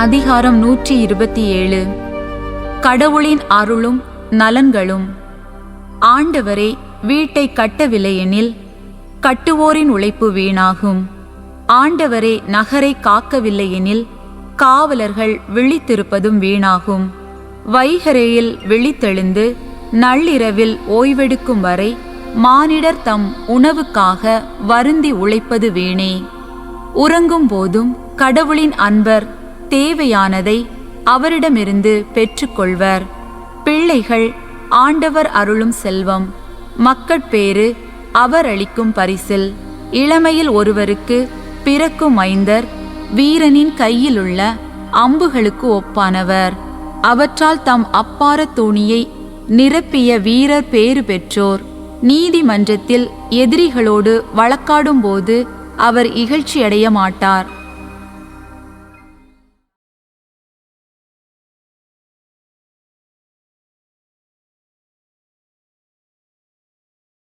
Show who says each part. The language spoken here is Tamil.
Speaker 1: அதிகாரம் 127. கடவுளின் அருளும் நலன்களும். ஆண்டவரே, வீட்டை கட்டவில்லையெனில் கட்டுவோரின் உழைப்பு வீணாகும். ஆண்டவரே, நகரை காக்கவில்லையெனில் காவலர்கள் விழித்திருப்பதும் வீணாகும். வைகரையில் விழித்தெழுந்து நள்ளிரவில் ஓய்வெடுக்கும் வரை மானிடர் தம் உணவுக்காக வருந்தி உழைப்பது வீணே. உறங்கும் போதும் கடவுளின் அன்பர் தேவையானதை அவரிடமிருந்து பெற்றுக்கொள்வர். பிள்ளைகள் ஆண்டவர் அருளும் செல்வம், மக்கட்பேறு அவர் அளிக்கும் பரிசில். இளமையில் ஒருவருக்கு பிறக்கும் மைந்தர் வீரனின் கையிலுள்ள அம்புகளுக்கு ஒப்பானவர். அவற்றால் தம் அப்பார தூணியை நிரப்பிய வீரர் பேறு பெற்றோர். நீதிமன்றத்தில் எதிரிகளோடு வழக்காடும் போது அவர் இகழ்ச்சியடைய மாட்டார்.